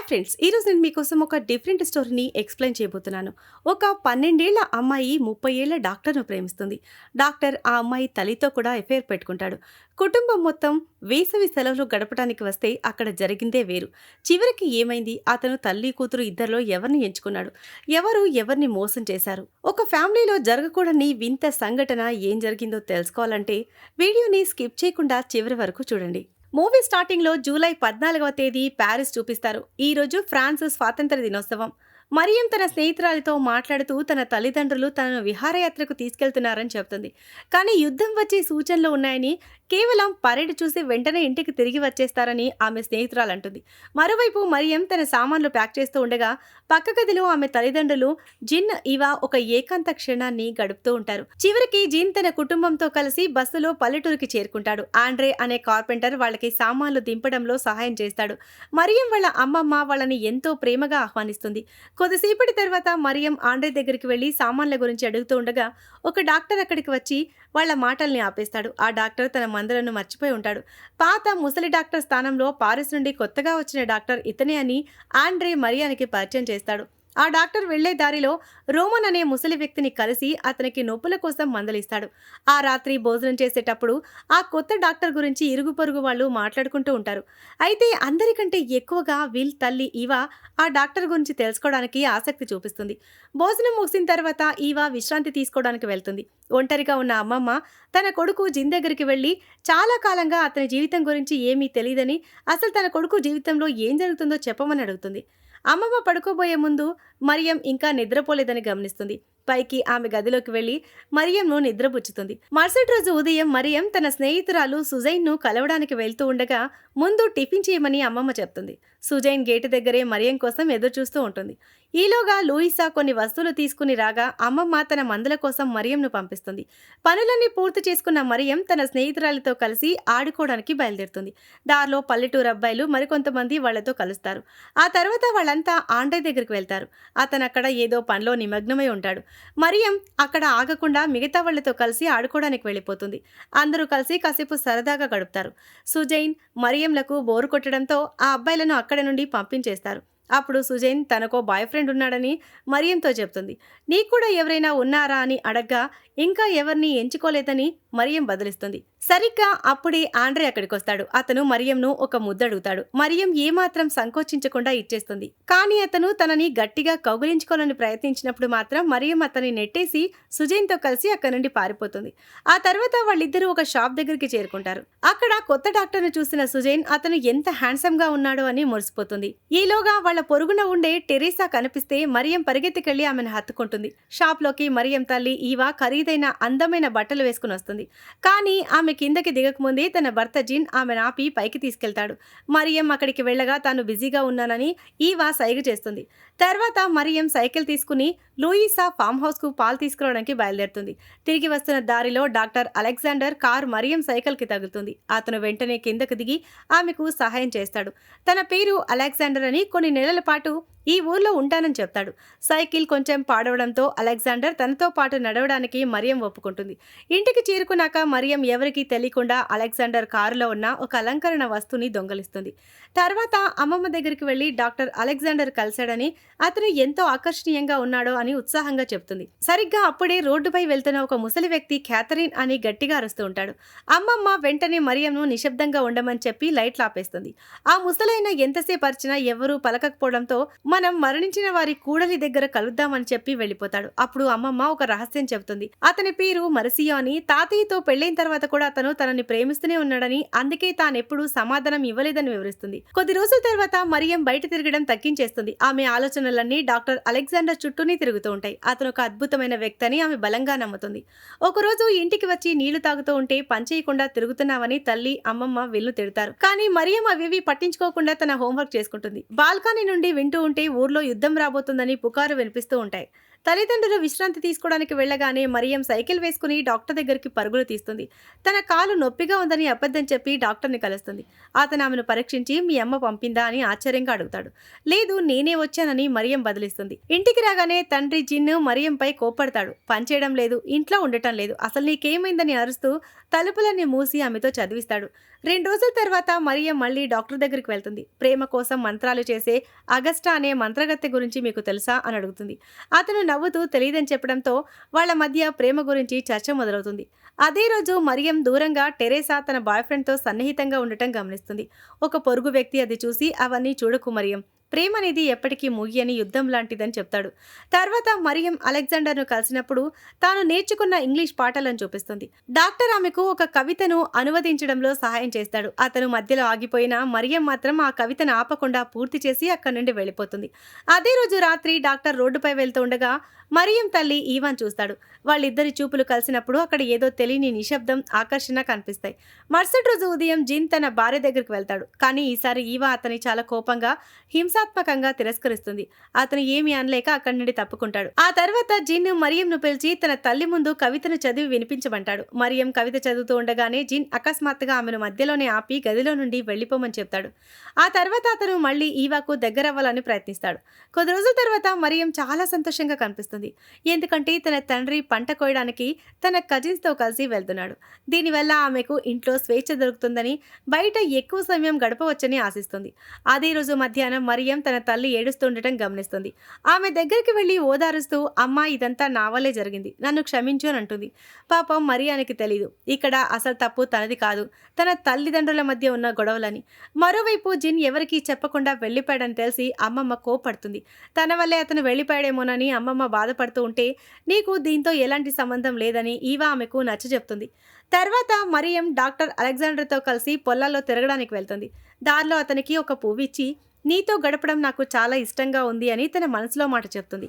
Hi friends, ఈరోజు నేను మీకోసం ఒక డిఫరెంట్ స్టోరీని ఎక్స్ప్లెయిన్ చేయబోతున్నాను. ఒక 12 ఏళ్ల అమ్మాయి 30 ఏళ్ల డాక్టర్ను ప్రేమిస్తుంది. డాక్టర్ ఆ అమ్మాయి తల్లితో కూడా ఎఫైర్ పెట్టుకుంటాడు. కుటుంబం మొత్తం వేసవి సెలవులు గడపడానికి వస్తే అక్కడ జరిగిందే వేరు. చివరికి ఏమైంది? అతను తల్లి కూతురు ఇద్దరిలో ఎవరిని ఎంచుకున్నాడు? ఎవరు ఎవరిని మోసం చేశారు? ఒక ఫ్యామిలీలో జరగకూడని వింత సంఘటన ఏం జరిగిందో తెలుసుకోవాలంటే వీడియోని స్కిప్ చేయకుండా చివరి వరకు చూడండి. మూవీ స్టార్టింగ్ లో జూలై 14వ తేదీ ప్యారిస్ చూపిస్తారు. ఈ రోజు ఫ్రాన్స్ స్వాతంత్ర దినోత్సవం. మరియం తన స్నేహితురాలితో మాట్లాడుతూ తన తల్లిదండ్రులు తనను విహారయాత్రకు తీసుకెళ్తున్నారని చెబుతుంది. కానీ యుద్ధం వచ్చే సూచనలు ఉన్నాయని, కేవలం పరేడ్ చూసి వెంటనే ఇంటికి తిరిగి వచ్చేస్తారని ఆమె స్నేహితురాలు అంటుంది. మరోవైపు మరియం తన సామాన్లు ప్యాక్ చేస్తూ ఉండగా పక్క గదిలో ఆమె తల్లిదండ్రులు జిన్, ఇవా ఒక ఏకాంత క్షణాన్ని గడుపుతూ ఉంటారు. చివరికి జిన్ తన కుటుంబంతో కలిసి బస్సులో పల్లెటూరుకి చేరుకుంటాడు. ఆండ్రే అనే కార్పెంటర్ వాళ్ళకి సామాన్లు దింపడంలో సహాయం చేస్తాడు. మరియం వాళ్ళ అమ్మమ్మ వాళ్ళని ఎంతో ప్రేమగా ఆహ్వానిస్తుంది. కొద్దిసేపటి తర్వాత మరియం ఆండ్రే దగ్గరికి వెళ్లి సామాన్ల గురించి అడుగుతూ ఉండగా ఒక డాక్టర్ అక్కడికి వచ్చి వాళ్ళ మాటల్ని ఆపేస్తాడు. ఆ డాక్టర్ తన మందులను మర్చిపోయి ఉంటాడు. పాత ముసలి డాక్టర్ స్థానంలో పారిస్ నుండి కొత్తగా వచ్చిన డాక్టర్ ఇతనే అని ఆండ్రే మరియానికి పరిచయం చేస్తాడు. ఆ డాక్టర్ వెళ్లే దారిలో రోమన్ అనే ముసలి వ్యక్తిని కలిసి అతనికి నొప్పుల కోసం మందలిస్తాడు. ఆ రాత్రి భోజనం చేసేటప్పుడు ఆ కొత్త డాక్టర్ గురించి ఇరుగు పొరుగు వాళ్ళు మాట్లాడుకుంటూ ఉంటారు. అయితే అందరికంటే ఎక్కువగా విల్ తల్లి ఈవా ఆ డాక్టర్ గురించి తెలుసుకోవడానికి ఆసక్తి చూపిస్తుంది. భోజనం ముగిసిన తర్వాత ఈవా విశ్రాంతి తీసుకోవడానికి వెళ్తుంది. ఒంటరిగా ఉన్న అమ్మమ్మ తన కొడుకు జిన్ దగ్గరికి వెళ్లి చాలా కాలంగా అతని జీవితం గురించి ఏమీ తెలియదని, అసలు తన కొడుకు జీవితంలో ఏం జరుగుతుందో చెప్పమని అడుగుతుంది. అమ్మమ్మ పడుకోబోయే ముందు మరియం ఇంకా నిద్రపోలేదని గమనిస్తుంది. పైకి ఆమె గదిలోకి వెళ్లి మరియంను నిద్రపుచ్చుతుంది. మరుసటి రోజు ఉదయం మరియం తన స్నేహితురాలు సుజైన్ను కలవడానికి వెళ్తూ ఉండగా ముందు టిఫిన్ చేయమని అమ్మమ్మ చెప్తుంది. సుజైన్ గేటు దగ్గరే మరియం కోసం ఎదురు చూస్తూ ఉంటుంది. ఈలోగా లూయిసా కొన్ని వస్తువులు తీసుకుని రాగా అమ్మమ్మ తన మందుల కోసం మరియంను పంపిస్తుంది. పనులన్నీ పూర్తి చేసుకున్న మరియం తన స్నేహితురాలితో కలిసి ఆడుకోవడానికి బయలుదేరుతుంది. దారిలో పల్లెటూరు అబ్బాయిలు మరికొంతమంది వాళ్లతో కలుస్తారు. ఆ తర్వాత వాళ్ళంతా ఆండ్రే దగ్గరికి వెళ్తారు. అతను అక్కడ ఏదో పనిలో నిమగ్నమై ఉంటాడు. మరియం అక్కడ ఆగకుండా మిగతా వాళ్లతో కలిసి ఆడుకోవడానికి వెళ్ళిపోతుంది. అందరూ కలిసి కాసేపు సరదాగా గడుపుతారు. సుజైన్, మరియంలకు బోరు కొట్టడంతో ఆ అబ్బాయిలను అక్కడి నుండి పంపించేస్తారు. అప్పుడు సుజైన్ తనకో బాయ్ ఫ్రెండ్ ఉన్నాడని మరియంతో చెప్తుంది. నీకు కూడా ఎవరైనా ఉన్నారా అని అడగ్గా ఇంకా ఎవరిని ఎంచుకోలేదని మరియం బదిలిస్తుంది. సరిగ్గా అప్పుడే ఆండ్రే అక్కడికి వస్తాడు. అతను మరియంను ఒక ముద్దడుగుతాడు. మరియం ఏమాత్రం సంకోచించకుండా ఇచ్చేస్తుంది. కానీ అతను తనని గట్టిగా కౌగిలించుకోవాలని ప్రయత్నించినప్పుడు మాత్రం మరియం అతన్ని నెట్టేసి సుజైన్తో కలిసి అక్కడి నుండి పారిపోతుంది. ఆ తర్వాత వాళ్ళిద్దరూ ఒక షాప్ దగ్గరికి చేరుకుంటారు. అక్కడ కొత్త డాక్టర్ను చూసిన సుజైన్ అతను ఎంత హ్యాండ్సమ్ గా ఉన్నాడో అని మురిసిపోతుంది. ఈలోగా వాళ్ళ పొరుగున ఉండే టెరేసా కనిపిస్తే మరియం పరిగెత్తికెళ్లి ఆమెను హత్తుకుంటుంది. షాప్ లోకి మరియం తల్లి ఈవా ఖరీదైన అందమైన బట్టలు వేసుకుని వస్తుంది. కానీ ఆమె కిందకి దిగకముందే తన భర్త జిన్ ఆమెను ఆపి పైకి తీసుకెళ్తాడు. మరియం అక్కడికి వెళ్ళగా తాను బిజీగా ఉన్నానని ఈవా సైగ చేస్తుంది. తర్వాత మరియం సైకిల్ తీసుకుని లూయిసా ఫామ్ హౌస్ కు పాలు తీసుకురావడానికి బయలుదేరుతుంది. తిరిగి వస్తున్న దారిలో doctor Alexander car Mariam cycle కి తగులుతుంది. అతను వెంటనే కిందకు దిగి ఆమెకు సహాయం చేస్తాడు. తన పేరు అలెగ్జాండర్ అని, కొన్ని నెలల పాటు ఈ ఊర్లో ఉంటానని చెప్తాడు. సైకిల్ కొంచెం పాడవడంతో అలెగ్జాండర్ తనతో పాటు నడవడానికి మరియం ఒప్పుకుంటుంది. ఇంటికి చేరుకున్నాక మరియం ఎవరికీ తెలియకుండా అలెగ్జాండర్ కారులో ఉన్న ఒక అలంకరణ వస్తువుని దొంగలిస్తుంది. తర్వాత అమ్మమ్మ దగ్గరికి వెళ్లి డాక్టర్ అలెగ్జాండర్ కలిశాడని, అతను ఎంతో ఆకర్షణీయంగా ఉన్నాడో అని ఉత్సాహంగా చెప్తుంది. సరిగ్గా అప్పుడే రోడ్డుపై వెళ్తున్న ఒక ముసలి వ్యక్తి క్యాథరిన్ అని గట్టిగా అరుస్తూ ఉంటాడు. అమ్మమ్మ వెంటనే మరియంను నిశ్శబ్దంగా ఉండమని చెప్పి లైట్లు ఆపేస్తుంది. ఆ ముసలైన ఎంతసేపు అరిచినా ఎవరూ పలకకపోవడంతో మనం మరణించిన వారి కూడలి దగ్గర కలుద్దామని చెప్పి వెళ్ళిపోతాడు. అప్పుడు అమ్మమ్మ ఒక రహస్యం చెబుతుంది. అతని పేరు మర్సియో అని, తాతయ్యతో పెళ్లైన తర్వాత కూడా అతను తనని ప్రేమిస్తూనే ఉన్నాడని, అందుకే తానెప్పుడూ సమాధానం ఇవ్వలేదని వివరిస్తుంది. కొద్ది రోజుల తర్వాత మరియం బయట తిరగడం తగ్గించేస్తుంది. ఆమె ఆలోచనలన్నీ డాక్టర్ అలెగ్జాండర్ చుట్టూనే తిరుగుతూ ఉంటాయి. అతను ఒక అద్భుతమైన వ్యక్తి అని ఆమె బలంగా నమ్ముతుంది. ఒకరోజు ఇంటికి వచ్చి నీళ్లు తాగుతూ ఉంటే పనిచేయకుండా తిరుగుతున్నావని తల్లి, అమ్మమ్మ వీళ్ళు తిడతారు. కానీ మరియం అవేవి పట్టించుకోకుండా తన హోంవర్క్ చేసుకుంటుంది. బాల్కనీ నుండి వింటూ ఉంటే ఊర్లో యుద్ధం రాబోతుందని పుకారు వినిపిస్తూ ఉంటాయి. తల్లిదండ్రులు విశ్రాంతి తీసుకోవడానికి వెళ్ళగానే మరియం సైకిల్ వేసుకుని డాక్టర్ దగ్గరికి పరుగులు తీస్తుంది. తన కాలు నొప్పిగా ఉందని అబద్ధం చెప్పి డాక్టర్ని కలుస్తుంది. అతను ఆమెను పరీక్షించి మీ అమ్మ పంపిందా అని ఆశ్చర్యంగా అడుగుతాడు. లేదు, నేనే వచ్చానని మరియం బదిలిస్తుంది. ఇంటికి రాగానే తండ్రి జిన్ను మరియంపై కోప్పడతాడు. పనిచేయడం లేదు, ఇంట్లో ఉండటం లేదు, అసలు నీకేమైందని అరుస్తూ తలుపులన్నీ మూసి ఆమెతో చదివిస్తాడు. 2 రోజుల తర్వాత మరియం మళ్ళీ డాక్టర్ దగ్గరికి వెళ్తుంది. ప్రేమ కోసం మంత్రాలు చేసే అగస్టా అనే మంత్రగత్తె గురించి మీకు తెలుసా అని అడుగుతుంది. అతను నవ్వుతూ తెలియదని చెప్పడంతో వాళ్ళ మధ్య ప్రేమ గురించి చర్చ మొదలవుతుంది. అదే రోజు మరియం దూరంగా టెరేసా తన బాయ్ ఫ్రెండ్తో సన్నిహితంగా ఉండటం గమనిస్తుంది. ఒక పొరుగు వ్యక్తి అది చూసి అవన్నీ చూడకు మరియం, ప్రేమ అనేది ఎప్పటికీ ముగియని యుద్ధం లాంటిదని చెప్తాడు. తర్వాత మరియం అలెగ్జాండర్ను కలిసినప్పుడు తాను నేర్చుకున్న ఇంగ్లీష్ పాఠాలను చూపిస్తుంది. డాక్టర్ ఆమెకు ఒక కవితను అనువదించడంలో సహాయం చేస్తాడు. అతను మధ్యలో ఆగిపోయినా మరియం మాత్రం ఆ కవితను ఆపకుండా పూర్తి చేసి అక్కడి నుండి వెళ్ళిపోతుంది. అదే రోజు రాత్రి డాక్టర్ రోడ్డుపై వెళ్తూ ఉండగా మరియం తల్లి ఈవాన్ చూస్తాడు. వాళ్ళిద్దరి చూపులు కలిసినప్పుడు అక్కడ ఏదో తెలియని నిశ్శబ్దం, ఆకర్షణ కనిపిస్తాయి. మరుసటి రోజు ఉదయం జిన్ తన భార్య దగ్గరికి వెళ్తాడు. కానీ ఈసారి ఈవా అతని చాలా కోపంగా, హింసాత్మకంగా తిరస్కరిస్తుంది. అతను ఏమీ అనలేక అక్కడి నుండి తప్పుకుంటాడు. ఆ తర్వాత జిన్ మరియంను పిలిచి తన తల్లి ముందు కవితను చదివి వినిపించమంటాడు. మరియం కవిత చదువుతూ ఉండగానే జిన్ అకస్మాత్తుగా ఆమెను మధ్యలోనే ఆపి గదిలో నుండి వెళ్లిపోమని చెప్తాడు. ఆ తర్వాత అతను మళ్ళీ ఈవాకు దగ్గరవ్వాలని ప్రయత్నిస్తాడు. కొద్ది రోజుల తర్వాత మరియం చాలా సంతోషంగా కనిపిస్తుంది. ఎందుకంటే తన తండ్రి పంట కోయడానికి తన కజిన్స్తో కలిసి వెళ్తున్నాడు. దీనివల్ల ఆమెకు ఇంట్లో స్వేచ్ఛ దొరుకుతుందని, బయట ఎక్కువ సమయం గడపవచ్చని ఆశిస్తుంది. అదే రోజు మధ్యాహ్నం మరియం తన తల్లి ఏడుస్తుండటం గమనిస్తుంది. ఆమె దగ్గరికి వెళ్లి ఓదారుస్తూ, అమ్మా ఇదంతా నా వల్లే జరిగింది, నన్ను క్షమించు అని అంటుంది. పాపం మరియానికి తెలీదు ఇక్కడ అసలు తప్పు తనది కాదు, తన తల్లిదండ్రుల మధ్య ఉన్న గొడవలని. మరోవైపు జిన్ ఎవరికీ చెప్పకుండా వెళ్ళిపోయాడని తెలిసి అమ్మమ్మ కోపడుతుంది. తన వల్లే అతను వెళ్ళిపోయాడేమోనని అమ్మమ్మ బాధపడుతూ ఉంటే, నీకు దీంతో ఎలాంటి సంబంధం లేదని ఈవా ఆమెకు నచ్చజెప్తుంది. తర్వాత మరియం డాక్టర్ అలెగ్జాండర్తో కలిసి పొలాల్లో తిరగడానికి వెళ్తుంది. దారిలో అతనికి ఒక పువ్వు ఇచ్చి, నీతో గడపడం నాకు చాలా ఇష్టంగా ఉంది అని తన మనసులో మాట చెప్తుంది.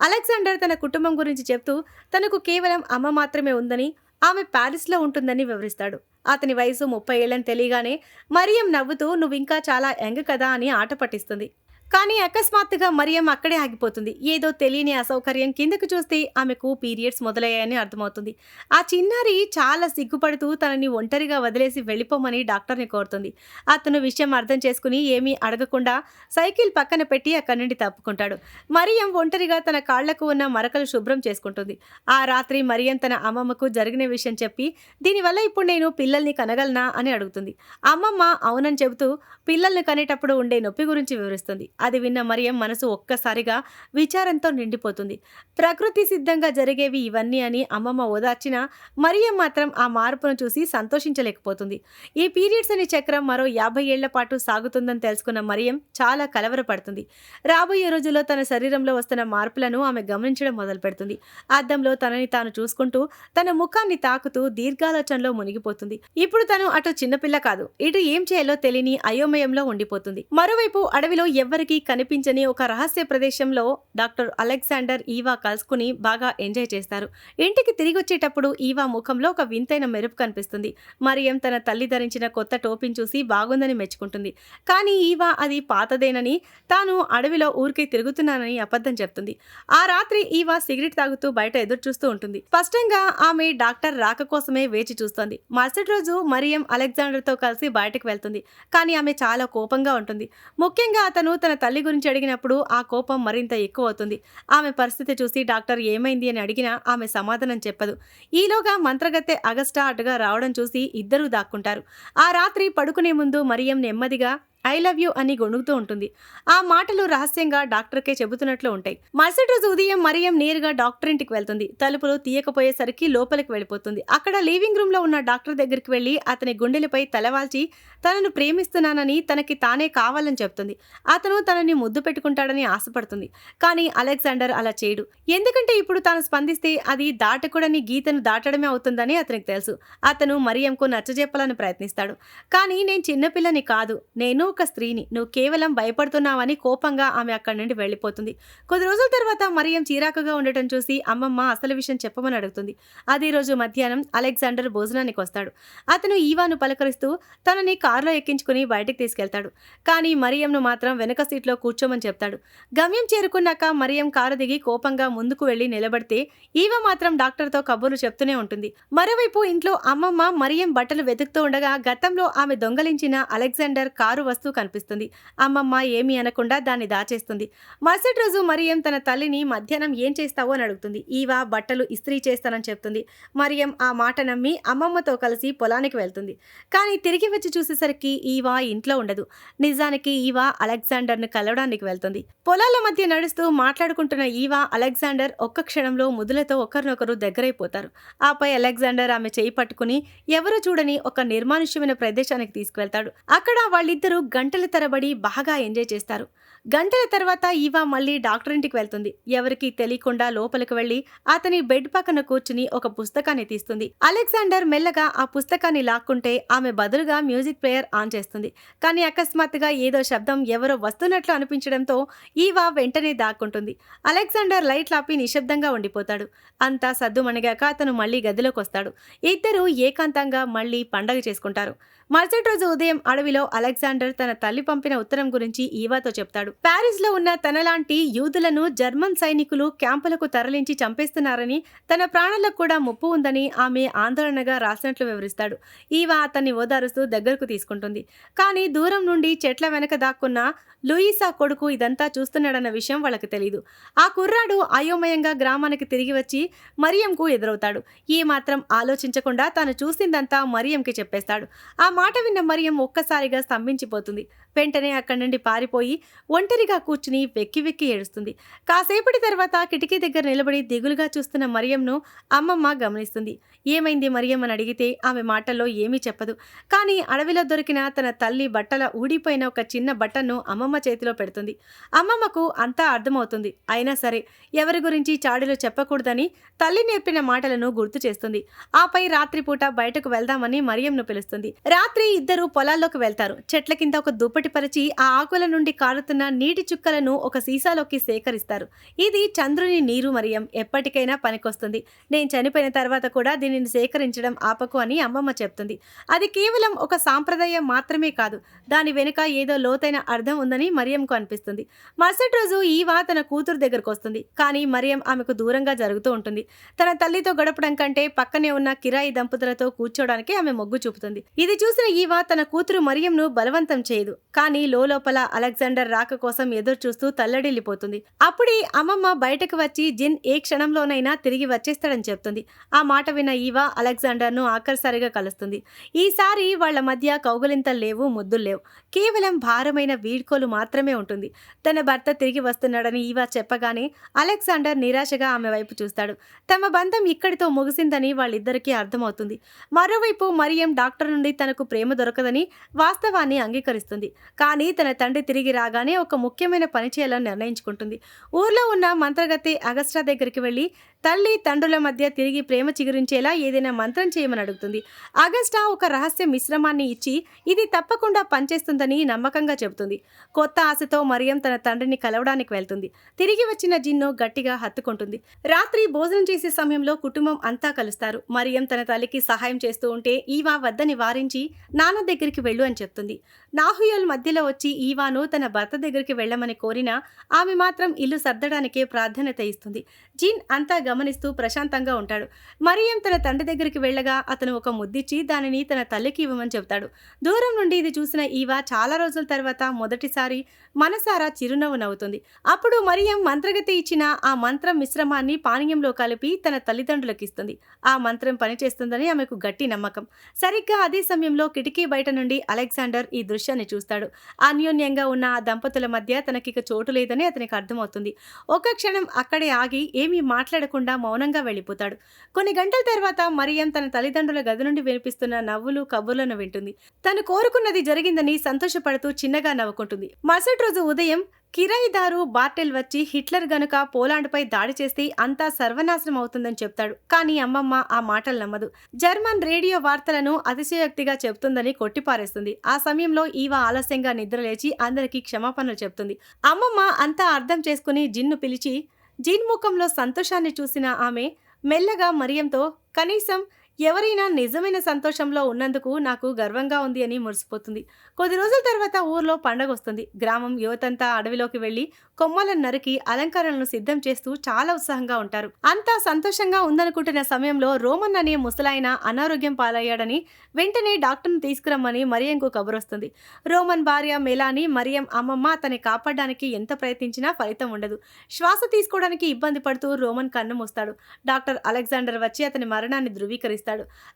అలెగ్జాండర్ తన కుటుంబం గురించి చెప్తూ తనకు కేవలం అమ్మ మాత్రమే ఉందని, ఆమె ప్యారిస్లో ఉంటుందని వివరిస్తాడు. అతని వయసు 30 ఏళ్ళని తెలియగానే మరియం నవ్వుతూ, నువ్వింకా చాలా యంగ్ కదా అని ఆట పట్టిస్తుంది. కానీ అకస్మాత్తుగా మరియం అక్కడే ఆగిపోతుంది. ఏదో తెలియని అసౌకర్యం. కిందకు చూస్తే ఆమెకు పీరియడ్స్ మొదలయ్యాయని అర్థమవుతుంది. ఆ చిన్నారి చాలా సిగ్గుపడుతూ తనని ఒంటరిగా వదిలేసి వెళ్ళిపోమని డాక్టర్ని కోరుతుంది. అతను విషయం అర్థం చేసుకుని ఏమీ అడగకుండా సైకిల్ పక్కన పెట్టి అక్కడి నుండి తప్పుకుంటాడు. మరియం ఒంటరిగా తన కాళ్లకు ఉన్న మరకలు శుభ్రం చేసుకుంటుంది. ఆ రాత్రి మరియం తన అమ్మమ్మకు జరిగిన విషయం చెప్పి, దీనివల్ల ఇప్పుడు నేను పిల్లల్ని కనగలనా అని అడుగుతుంది. అమ్మమ్మ అవునని చెబుతూ పిల్లల్ని కనేటప్పుడు ఉండే నొప్పి గురించి వివరిస్తుంది. అది విన్న మరియం మనసు ఒక్కసారిగా విచారంతో నిండిపోతుంది. ప్రకృతి సిద్ధంగా జరిగేవి ఇవన్నీ అని అమ్మమ్మ ఓదార్చినా మరియం మాత్రం ఆ మార్పును చూసి సంతోషించలేకపోతుంది. ఈ పీరియడ్స్ అనే చక్రం మరో 50 ఏళ్ల పాటు సాగుతుందని తెలుసుకున్న మరియం చాలా కలవరపడుతుంది. రాబోయే రోజుల్లో తన శరీరంలో వస్తున్న మార్పులను ఆమె గమనించడం మొదలు పెడుతుంది. అద్దంలో తనని తాను చూసుకుంటూ తన ముఖాన్ని తాకుతూ దీర్ఘాలోచనలో మునిగిపోతుంది. ఇప్పుడు తను అటు చిన్నపిల్ల కాదు, ఇటు ఏం చేయాలో తెలియని అయోమయంలో ఉండిపోతుంది. మరోవైపు అడవిలో ఎవ్వరికీ కనిపించని ఒక రహస్య ప్రదేశంలో డాక్టర్ అలెగ్జాండర్ ఈవా కలుసుకుని బాగా ఎంజాయ్ చేస్తారు. ఇంటికి తిరిగి వచ్చేటప్పుడు ఈవా ముఖంలో ఒక వింతైన మెరుపు కనిపిస్తుంది. మరియం తన తల్లి ధరించిన కొత్త టోపీని చూసి బాగుందని మెచ్చుకుంటుంది. కానీ ఈవా అది పాతదేనని, తాను అడవిలో ఊరికే తిరుగుతున్నానని అబద్ధం చెప్తుంది. ఆ రాత్రి ఈవా సిగరెట్ తాగుతూ బయట ఎదురు చూస్తూ ఉంటుంది. స్పష్టంగా ఆమె డాక్టర్ రాక కోసమే వేచి చూస్తోంది. మరుసటి రోజు మరియం అలెగ్జాండర్తో కలిసి బయటకు వెళ్తుంది. కానీ ఆమె చాలా కోపంగా ఉంటుంది. ముఖ్యంగా అతను తన తల్లి గురించి అడిగినప్పుడు ఆ కోపం మరింత ఎక్కువ అవుతుంది. ఆమె పరిస్థితి చూసి డాక్టర్ ఏమైంది అని అడిగినా ఆమె సమాధానం చెప్పదు. ఈలోగా మంత్రగత్తె అగస్టా అటుగా రావడం చూసి ఇద్దరూ దాక్కుంటారు. ఆ రాత్రి పడుకునే ముందు మరియం నెమ్మదిగా ఐ లవ్ యూ అని గొణుగుతూ ఉంటుంది. ఆ మాటలు రహస్యంగా డాక్టర్కే చెబుతున్నట్లు ఉంటాయి. మరుసటి రోజు ఉదయం మరియం నేరుగా డాక్టర్ ఇంటికి వెళ్తుంది. తలుపులు తీయకపోయేసరికి లోపలికి వెళ్ళిపోతుంది. అక్కడ లివింగ్ రూమ్ లో ఉన్న డాక్టర్ దగ్గరికి వెళ్లి అతని గుండెలపై తలవాల్చి తనను ప్రేమిస్తున్నానని, తనకి తానే కావాలని చెప్తుంది. అతను తనని ముద్దు పెట్టుకుంటాడని ఆశపడుతుంది. కానీ అలెగ్జాండర్ అలా చేయడు. ఎందుకంటే ఇప్పుడు తాను స్పందిస్తే అది దాటకూడని గీతను దాటడమే అవుతుందని అతనికి తెలుసు. అతను మరియంకు నచ్చజెప్పాలని ప్రయత్నిస్తాడు. కానీ నేను చిన్నపిల్లని కాదు, నేను ఒక స్త్రీని, నువ్వు కేవలం భయపడుతున్నావని కోపంగా ఆమె అక్కడి నుండి వెళ్ళిపోతుంది. కొద్ది రోజుల తర్వాత మరియం చిరాకుగా ఉండటం చూసి అమ్మమ్మ అసలు విషయం చెప్పమని అడుగుతుంది. అదే రోజు మధ్యాహ్నం అలెగ్జాండర్ భోజనానికి వస్తాడు. అతను ఈవాను పలకరిస్తూ తనని కారులో ఎక్కించుకుని బయటికి తీసుకెళ్తాడు. కానీ మరియంను మాత్రం వెనక సీట్లో కూర్చోమని చెప్తాడు. గమ్యం చేరుకున్నాక మరియం కారు దిగి కోపంగా ముందుకు వెళ్లి నిలబడితే ఈవా మాత్రం డాక్టర్తో కబుర్లు చెప్తూనే ఉంటుంది. మరోవైపు ఇంట్లో అమ్మమ్మ మరియం బట్టలు వెతుకుతూ ఉండగా గతంలో ఆమె దొంగలించిన అలెగ్జాండర్ కారు వస్తువు కనిపిస్తుంది. అమ్మమ్మ ఏమీ అనకుండా దాన్ని దాచేస్తుంది. మరుసటి రోజు మరియం తన తల్లిని మధ్యాహ్నం ఏం చేస్తావో అని అడుగుతుంది. ఈవా బట్టలు ఇస్త్రీ చేస్తానని చెప్తుంది. మరియం ఆ మాట నమ్మి అమ్మమ్మతో కలిసి పొలానికి వెళ్తుంది. కానీ తిరిగి వచ్చి చూసేసరికి ఈవా ఇంట్లో ఉండదు. నిజానికి ఈవా అలెగ్జాండర్ను కలవడానికి వెళ్తుంది. పొలాల మధ్య నడుస్తూ మాట్లాడుకుంటున్న ఈవా అలెగ్జాండర్ ఒక్క క్షణంలో ముదులతో ఒకరినొకరు దగ్గరైపోతారు. ఆపై అలెగ్జాండర్ ఆమె చేయి పట్టుకుని ఎవరూ చూడని ఒక నిర్మానుష్యమైన ప్రదేశానికి తీసుకువెళ్తాడు. అక్కడ వాళ్ళిద్దరూ గంటల తరబడి బాగా ఎంజాయ్ చేస్తారు. గంటల తర్వాత ఈవా మళ్ళీ డాక్టర్ ఇంటికి వెళ్తుంది. ఎవరికీ తెలియకుండా లోపలికి వెళ్లి అతని బెడ్ పక్కన కూర్చుని ఒక పుస్తకాన్ని తీస్తుంది. అలెగ్జాండర్ మెల్లగా ఆ పుస్తకాన్ని లాక్కుంటే ఆమె బదులుగా మ్యూజిక్ ప్లేయర్ ఆన్ చేస్తుంది. కానీ అకస్మాత్తుగా ఏదో శబ్దం ఎవరో వస్తున్నట్లు అనిపించడంతో ఈవా వెంటనే దాక్కుంటుంది. అలెగ్జాండర్ లైట్లు ఆపి నిశ్శబ్దంగా ఉండిపోతాడు. అంతా సద్దుమణిగాక అతను మళ్ళీ గదిలోకి వస్తాడు. ఇద్దరూ ఏకాంతంగా మళ్ళీ పండగ చేసుకుంటారు. మరుసటి రోజు ఉదయం అడవిలో అలెగ్జాండర్ తన తల్లి పంపిన ఉత్తరం గురించి ఈవాతో చెప్తాడు. ప్యారిస్ లో ఉన్న తనలాంటి యూదులను జర్మన్ సైనికులు క్యాంపులకు తరలించి చంపేస్తున్నారని, తన ప్రాణాలకు కూడా ముప్పు ఉందని ఆమె ఆందోళనగా రాసినట్లు వివరిస్తాడు. ఈవా అతన్ని ఓదారుస్తూ దగ్గరకు తీసుకుంటుంది. కానీ దూరం నుండి చెట్ల వెనక దాక్కున్న లూయిసా కొడుకు ఇదంతా చూస్తున్నాడన్న విషయం వాళ్ళకి తెలీదు. ఆ కుర్రాడు అయోమయంగా గ్రామానికి తిరిగి వచ్చి మరియంకు ఎదురవుతాడు. ఈ మాత్రం ఆలోచించకుండా తాను చూసిందంతా మరియంకి చెప్పేస్తాడు. ఆ మాట విన్న మరియం ఒక్కసారిగా స్తంభించిపోతుంది. వెంటనే అక్కడి నుండి పారిపోయి ఒంటరిగా కూర్చుని వెక్కి వెక్కి ఏడుస్తుంది. కాసేపటి తర్వాత కిటికీ దగ్గర నిలబడి దిగులుగా చూస్తున్న మరియంను అమ్మమ్మ గమనిస్తుంది. ఏమైంది మరియం అని అడిగితే ఆమె మాటల్లో ఏమీ చెప్పదు. కానీ అడవిలో దొరికిన తన తల్లి బట్టల ఊడిపోయిన ఒక చిన్న బట్టను అమ్మమ్మ చేతిలో పెడుతుంది. అమ్మమ్మకు అంతా అర్థమవుతుంది. అయినా సరే ఎవరి గురించి చాడీలు చెప్పకూడదని తల్లి నేర్పిన మాటలను గుర్తు చేస్తుంది. ఆపై రాత్రిపూట బయటకు వెళ్దామని మరియంను పిలుస్తుంది. రాత్రి ఇద్దరు పొలాల్లోకి వెళ్తారు. చెట్ల కింద ఒక దుప్పటి పరిచి ఆ ఆకుల నుండి కారుతున్న నీటి చుక్కలను ఒక సీసాలోకి సేకరిస్తారు. ఇది చంద్రుని నీరు మరియం, ఎప్పటికైనా పనికొస్తుంది. నేను చనిపోయిన తర్వాత కూడా దీనిని సేకరించడం ఆపకు అని అమ్మమ్మ చెప్తుంది. అది కేవలం ఒక సాంప్రదాయం మాత్రమే కాదు, దాని వెనుక ఏదో లోతైన అర్థం ఉందని మరియంకు అనిపిస్తుంది. మరుసటి రోజు ఈవా తన కూతురు దగ్గరకు వస్తుంది. కానీ మరియం ఆమెకు దూరంగా జరుగుతూ ఉంటుంది. తన తల్లితో గడపడం కంటే పక్కనే ఉన్న కిరాయి దంపతులతో కూర్చోడానికి ఆమె మొగ్గు చూపుతుంది. ఇది చూసిన ఈవా తన కూతురు మరియంను బలవంతం చేయదు. కానీ లోపల అలెగ్జాండర్ రాక కోసం ఎదురు చూస్తూ తల్లడిల్లిపోతుంది. అప్పుడే అమ్మమ్మ బయటకు వచ్చి జిన్ ఏ క్షణంలోనైనా తిరిగి వచ్చేస్తాడని చెప్తుంది. ఆ మాట విన్న ఈవా అలెగ్జాండర్ను ఆఖరిసారిగా కలుస్తుంది. ఈసారి వాళ్ల మధ్య కౌగులింతలు లేవు, ముద్దులు లేవు. కేవలం భారమైన వీడ్కోలు మాత్రమే ఉంటుంది. తన భర్త తిరిగి వస్తున్నాడని ఈవా చెప్పగానే అలెగ్జాండర్ నిరాశగా ఆమె వైపు చూస్తాడు. తమ బంధం ఇక్కడితో ముగిసిందని వాళ్ళిద్దరికీ అర్థమవుతుంది. మరోవైపు మరియం డాక్టర్ నుండి తనకు ప్రేమ దొరకదని వాస్తవాన్ని అంగీకరిస్తుంది. కానీ తన తండ్రి తిరిగి రాగానే ఒక ముఖ్యమైన పని చేయాలని నిర్ణయించుకుంటుంది. ఊర్లో ఉన్న మంత్రగత్తె అగస్టా దగ్గరికి వెళ్లి తల్లి తండ్రుల మధ్య తిరిగి ప్రేమ చిగురించేలా ఏదైనా మంత్రం చేయమని అడుగుతుంది. అగస్టా ఒక రహస్య మిశ్రమాన్ని ఇచ్చి ఇది తప్పకుండా పనిచేస్తుందని నమ్మకంగా చెబుతుంది. కొత్త ఆశతో మరియం తన తండ్రిని కలవడానికి వెళ్తుంది. తిరిగి వచ్చిన జిన్ను గట్టిగా హత్తుకుంటుంది. రాత్రి భోజనం చేసే సమయంలో కుటుంబం అంతా కలుస్తారు. మరియం తన తల్లికి సహాయం చేస్తూ ఉంటే ఈవా వద్దని వారించి నాన్న దగ్గరికి వెళ్ళు అని చెప్తుంది. నాహుయోల్ మధ్యలో వచ్చి ఈవాను తన భర్త దగ్గరికి వెళ్ళమని కోరినా ఆమె మాత్రం ఇల్లు సర్దడానికే ప్రాధాన్యత ఇస్తుంది. జిన్ అంతా గమనిస్తూ ప్రశాంతంగా ఉంటాడు. మరియం తన తండ్రి దగ్గరికి వెళ్ళగా అతను ఒక ముద్దిచ్చి దానిని తన తల్లికి ఇవ్వమని చెబుతాడు. దూరం నుండి ఇది చూసిన ఈవా చాలా రోజుల తర్వాత మొదటిసారి మనసారా చిరునవ్వు నవ్వుతుంది. అప్పుడు మరియం మంత్రగతి ఇచ్చిన ఆ మంత్రం మిశ్రమాన్ని పానీయంలో కలిపి తన తల్లిదండ్రులకు ఇస్తుంది. ఆ మంత్రం పనిచేస్తుందని ఆమెకు గట్టి నమ్మకం. సరిగ్గా అదే సమయంలో కిటికీ బయట నుండి అలెగ్జాండర్ ఈ దృశ్యాన్ని చూస్తాడు. అన్యోన్యంగా ఉన్న ఆ దంపతుల మధ్య తనకిక చోటు లేదని అతనికి అర్థమవుతుంది. ఒక క్షణం అక్కడే ఆగి ఏమీ మాట్లాడకుండా మౌనంగా వెళ్ళిపోతాడు. కొన్ని గంటల తర్వాత మరియం తన తల్లిదండ్రుల గది నుండి వినిపిస్తున్న నవ్వులు కబుర్లను వింటుంది. తను కోరుకున్నది జరిగిందని సంతోషపడుతూ చిన్నగా నవ్వుకుంటుంది. మరుసటి రోజు ఉదయం కిరాయిదారు బార్టెల్ వచ్చి హిట్లర్ గనుక పోలాండ్పై దాడి చేస్తే అంతా సర్వనాశనం అవుతుందని చెప్తాడు. కానీ అమ్మమ్మ ఆ మాటలు నమ్మదు. జర్మన్ రేడియో వార్తలను అతిశయోక్తిగా చెప్తుందని కొట్టిపారేస్తుంది. ఆ సమయంలో ఈవా ఆలస్యంగా నిద్రలేచి అందరికీ క్షమాపణలు చెప్తుంది. అమ్మమ్మ అంతా అర్థం చేసుకుని జిన్ను పిలిచి, జిన్ ముఖంలో సంతోషాన్ని చూసిన ఆమె మెల్లగా మరియంతో, కనీసం ఎవరైనా నిజమైన సంతోషంలో ఉన్నందుకు నాకు గర్వంగా ఉంది అని మురిసిపోతుంది. కొద్ది రోజుల తర్వాత ఊర్లో పండగ వస్తుంది. గ్రామం యువతంతా అడవిలోకి వెళ్లి కొమ్మలను నరికి అలంకరణలను సిద్ధం చేస్తూ చాలా ఉత్సాహంగా ఉంటారు. అంతా సంతోషంగా ఉందనుకుంటున్న సమయంలో రోమన్ అనే ముసలాయన అనారోగ్యం పాలయ్యాడని వెంటనే డాక్టర్ను తీసుకురమ్మని మరియంకు కబురొస్తుంది. రోమన్ భార్య మెలాని మరియం అమ్మమ్మ అతన్ని కాపాడడానికి ఎంత ప్రయత్నించినా ఫలితం ఉండదు. శ్వాస తీసుకోవడానికి ఇబ్బంది పడుతూ రోమన్ కన్ను మూస్తాడు. డాక్టర్ అలెగ్జాండర్ వచ్చి అతని మరణాన్ని ధృవీకరిస్తాడు.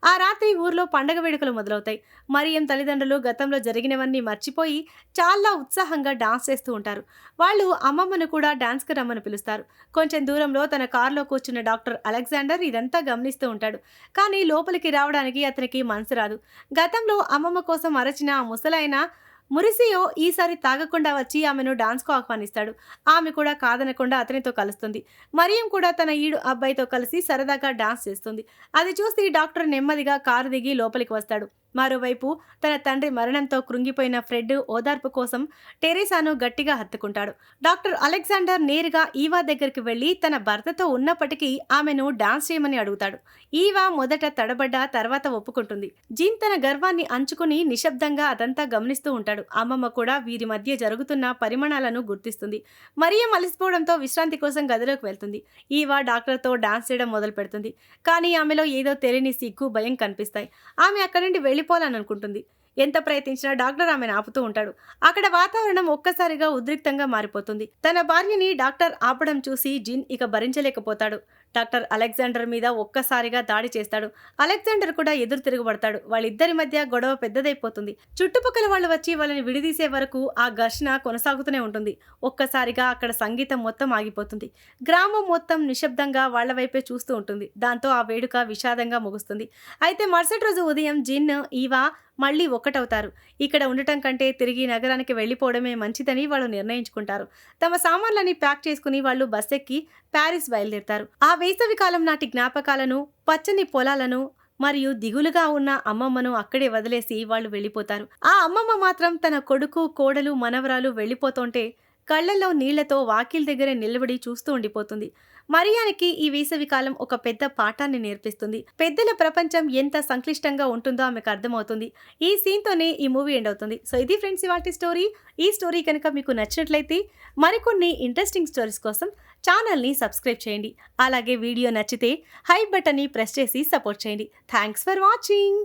ఆ రాత్రి ఊర్లో పండగ వేడుకలు మొదలవుతాయి. మరియం తల్లిదండ్రులు గతంలో జరిగినవన్నీ మర్చిపోయి చాలా ఉత్సాహంగా డాన్స్ చేస్తూ ఉంటారు. వాళ్ళు అమ్మమ్మను కూడా డాన్స్కి రమ్మని పిలుస్తారు. కొంచెం దూరంలో తన కారులో కూర్చున్న డాక్టర్ అలెగ్జాండర్ ఇదంతా గమనిస్తూ ఉంటాడు. కానీ లోపలికి రావడానికి అతనికి మనసు రాదు. గతంలో అమ్మమ్మ కోసం అరచిన ఆ ముసలాయన మురిసియో ఈసారి తాగకుండా వచ్చి ఆమెను డాన్స్కు ఆహ్వానిస్తాడు. ఆమె కూడా కాదనకుండా అతనితో కలుస్తుంది. మరియం కూడా తన ఈడు అబ్బాయితో కలిసి సరదాగా డాన్స్ చేస్తుంది. అది చూసి డాక్టర్ నెమ్మదిగా కారు దిగి లోపలికి వస్తాడు. మరోవైపు తన తండ్రి మరణంతో కృంగిపోయిన ఫ్రెడ్ ఓదార్పు కోసం టెరెసాను గట్టిగా హత్తుకుంటాడు. డాక్టర్ అలెగ్జాండర్ నేరుగా ఈవా దగ్గరికి వెళ్లి తన భర్తతో ఉన్నప్పటికీ ఆమెను డాన్స్ చేయమని అడుగుతాడు. ఈవా మొదట తడబడ్డా తర్వాత ఒప్పుకుంటుంది. జిన్ తన గర్వాన్ని అంచుకుని నిశ్శబ్దంగా అదంతా గమనిస్తూ ఉంటాడు. అమ్మమ్మ కూడా వీరి మధ్య జరుగుతున్న పరిమాణాలను గుర్తిస్తుంది. మరియం అలసిపోవడంతో విశ్రాంతి కోసం గదిలోకి వెళ్తుంది. ఈవా డాక్టర్తో డాన్స్ చేయడం మొదలు పెడుతుంది. కానీ ఆమెలో ఏదో తెలియని సిగ్గు, భయం కనిపిస్తాయి. ఆమె అక్కడి నుండి వెళ్ళిపోవాలని అనుకుంటుంది. ఎంత ప్రయత్నించినా డాక్టర్ ఆమెను ఆపుతూ ఉంటాడు. అక్కడ వాతావరణం ఒక్కసారిగా ఉద్రిక్తంగా మారిపోతుంది. తన భార్యని డాక్టర్ ఆపడం చూసి జిన్ ఇక భరించలేకపోతాడు. డాక్టర్ అలెగ్జాండర్ మీద ఒక్కసారిగా దాడి చేస్తాడు. అలెగ్జాండర్ కూడా ఎదురు తిరుగుబడతాడు. వాళ్ళిద్దరి మధ్య గొడవ పెద్దదైపోతుంది. చుట్టుపక్కల వాళ్ళు వచ్చి వాళ్ళని విడదీసే వరకు ఆ ఘర్షణ కొనసాగుతూనే ఉంటుంది. ఒక్కసారిగా అక్కడ సంగీతం మొత్తం ఆగిపోతుంది. గ్రామం మొత్తం నిశ్శబ్దంగా వాళ్ల వైపే చూస్తూ ఉంటుంది. దాంతో ఆ వేడుక విషాదంగా ముగుస్తుంది. అయితే మరుసటి రోజు ఉదయం జిన్, ఈవా మళ్ళీ ఒక్కటవుతారు. ఇక్కడ ఉండటం కంటే తిరిగి నగరానికి వెళ్ళిపోవడమే మంచిదని వాళ్ళు నిర్ణయించుకుంటారు. తమ సామాన్లని ప్యాక్ చేసుకుని వాళ్ళు బస్ ఎక్కి ప్యారిస్ బయలుదేరతారు. ఆ వేసవి కాలం నాటి జ్ఞాపకాలను, పచ్చని పొలాలను మరియు దిగులుగా ఉన్న అమ్మమ్మను అక్కడే వదిలేసి వాళ్ళు వెళ్ళిపోతారు. ఆ అమ్మమ్మ మాత్రం తన కొడుకు, కోడలు, మనవరాలు వెళ్ళిపోతుంటే కళ్లలో నీళ్లతో వాకిల్ దగ్గర నిలబడి చూస్తూ ఉండిపోతుంది. మరియానికి ఈ వేసవి కాలం ఒక పెద్ద పాఠాన్ని నేర్పిస్తుంది. పెద్దల ప్రపంచం ఎంత సంక్లిష్టంగా ఉంటుందో ఆమెకు అర్థమవుతుంది. ఈ సీన్తోనే ఈ మూవీ ఎండ్ అవుతుంది. సో ఇది ఫ్రెండ్స్ ఇవాల్టి స్టోరీ. ఈ స్టోరీ కనుక మీకు నచ్చినట్లయితే మరికొన్ని ఇంట్రెస్టింగ్ స్టోరీస్ కోసం ఛానల్ని సబ్స్క్రైబ్ చేయండి. అలాగే వీడియో నచ్చితే హై బటన్ని ప్రెస్ చేసి సపోర్ట్ చేయండి. Thanks for watching.